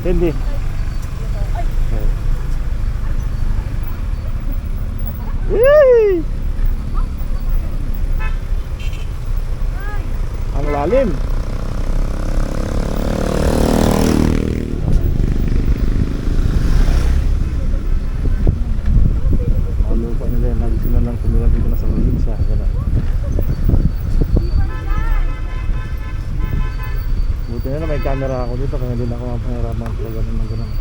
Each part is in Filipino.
Hindi. Yay! Ang lalim. Malupa nila yan. Lagi sila lang tumira dito na sa probinsya. Ganun. Buti na may camera ako dito kaya hindi na ako mapahirapan sa ganun ng ganun.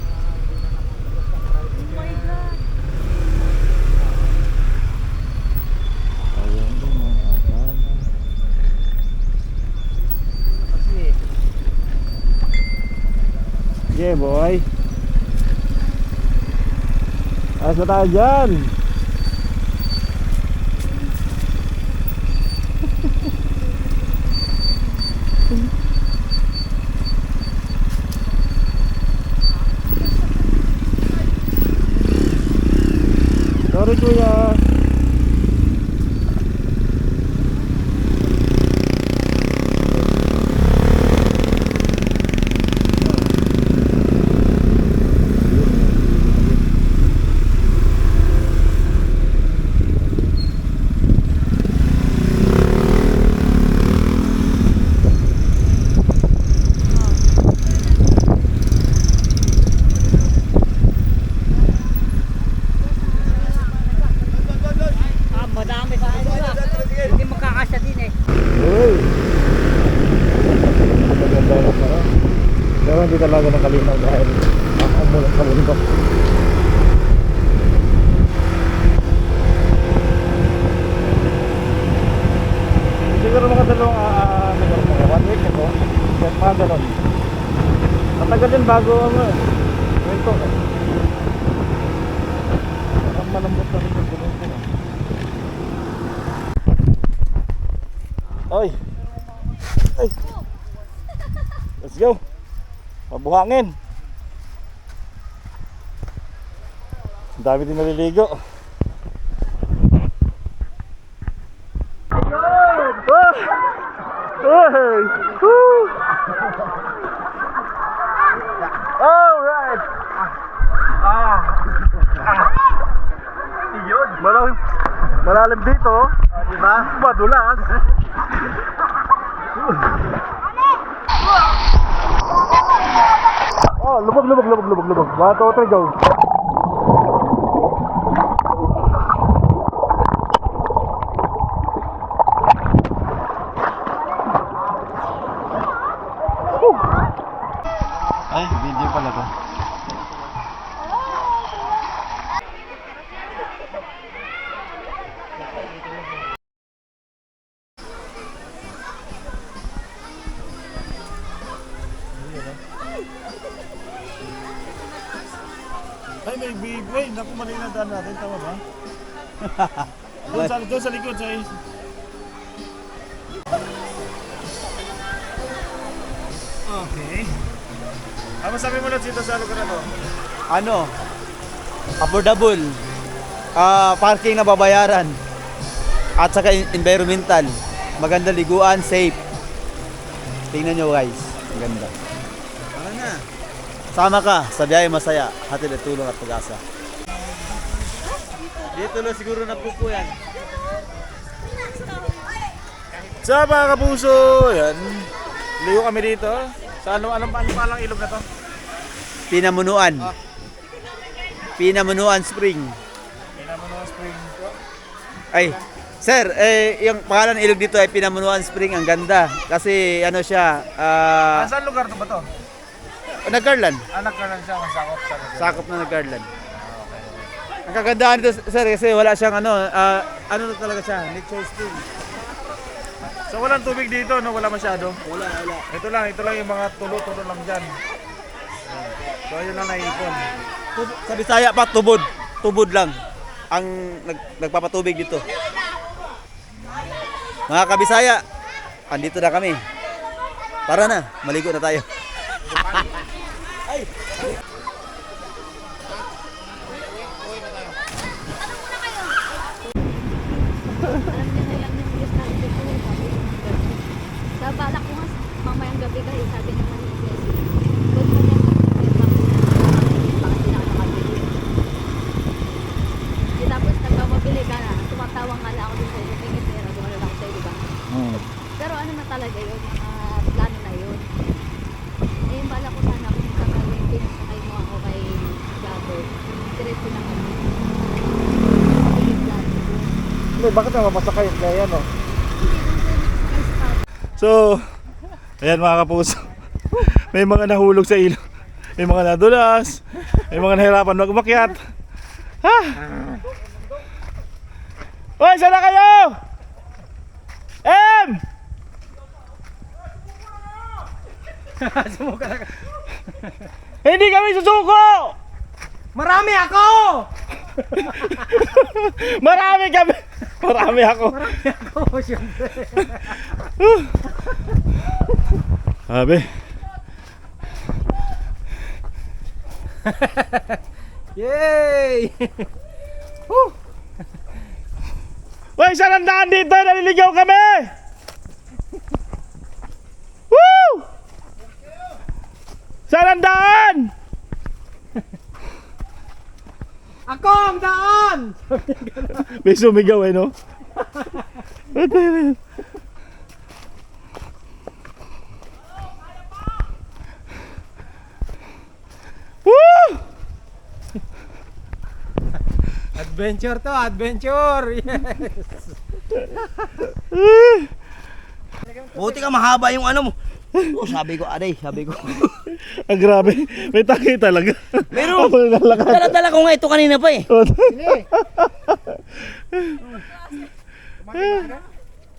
Yeah boy. Ayos na tayo dyan. Sorry kuya. Madami sa ano na. Hindi makakasya din eh. Uy. Maganda na para. Pero hindi talaga nakalinaw dahil ako mula sa bundok. Siguro mga dalawang mga 1 week ito. Kahit mga ganon. Matagal din bago kwento eh. Parang malambot na rin yung kwento eh. Oy. Ay. Let's go. Mabuhangin. Ang dami din naliligo. Oh! Hey! Woo! All right. Iyon. Malalim dito. Di ba? Madulas. Oh, lubog. 1, 2, 3, go. Ay, video pala to. Ay, may big way. Naku, mali na daan natin. Tama ba? Doon sa likod, sa is. Okay. Ano sabi mo lang dito sa lugar na to? Ano? Affordable. Parking na babayaran. At saka environmental. Maganda liguan, safe. Tingnan nyo guys. Maganda. Ano na? Sama ka sa biyahe masaya. Hatid at tulong at pag-asa. Dito lang siguro nagpupo yan. Sa mga kapuso, yan. Ligo kami dito. Sa anong palang ilog na to? Pinamunuan. Pinamunuan Spring. Pinamunuan Spring. Ay, sir, yung pangalan ng ilog dito ay Pinamunuan Spring. Ang ganda. Kasi ano siya, Saan lugar to ba to? Nagkarlan. Anak ka lang siya, masakop sa lugar. Sakop na Nagkarlan. Ang kagandahan dito, sir, kasi wala siyang ano na talaga siya, nature spring. So walang tubig dito, no? Wala masyado. Wala. Ito lang yung mga tulo-tulo lang dyan. So ayun lang naipon. Sa Bisaya pa, tubod lang ang nagpapatubig dito. Mga kabisaya, andito na kami. Tara na, maligo na tayo. Ay. Balak ko nga mamayang gabi kasi sabi naman ni Jesse. Good morning. bakit na mapasakay? Kaya yan, oh. So, ayan mga kapuso. May mga nahulog sa ilog. May mga nadulas. May mga nahirapan mag-umakyat. Ha? Hoy, saan na kayo? Sumuka na ka. Hindi kami susuko! Marami ako! Marami kami! Marami ako. Marami ako, syempre. Sabi. Yay! Hoy, saan ang daan dito? Naliligaw kami! Woo! Saan ang daan? Ako ang daan! May sumigaw eh, no? Ito yun. Woo! Adventure to, adventure! Yes! Buti ka mahaba yung ano mo. Oh, sabi ko, aray, sabi ko. Ang grabe. May taki talaga. Meron. Ako nalalakad. Dala-dala ko nga ito kanina pa eh.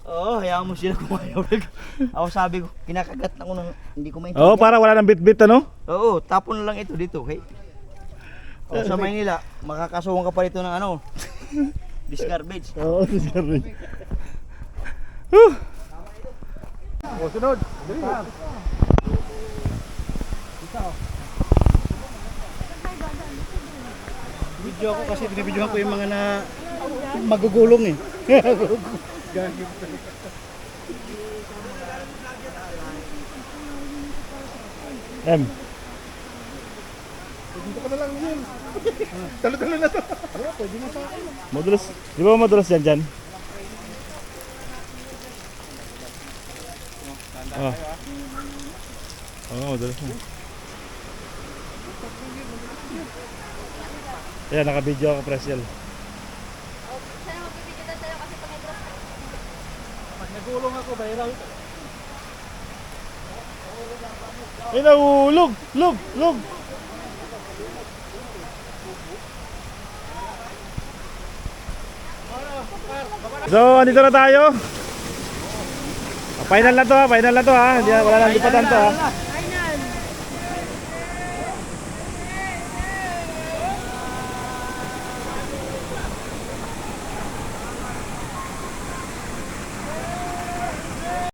Oo, hayaan mo sila kumayaw. Ako sabi ko, kinakagat na ko ng hindi ko maintindihan. Oo, para wala nang bit-bit, ano? Oo, tapon na lang ito dito, okay? O, sa Maynila, makakasuhan ka pa rito ng ano, disgarbage. Oo, sorry. O, sunod. Video ako kasi binibidyohan ko yung mga na magugulong eh. M. Dito ka na lang yun. Talo-talo na to. Pwede na sa akin. Madulas. Di ba madulas yan dyan? Oh. Oo, madulas na. Ayan, naka-video ako, Presyel. Sana magbibigyo na sa'yo kasi pag-ibros ka. Pag nagulong ako, bayraw ito. Ay, nahulog! Log! Log! So, andito na tayo. Final na to ha, final na to ha. Wala nang lipatan to ha.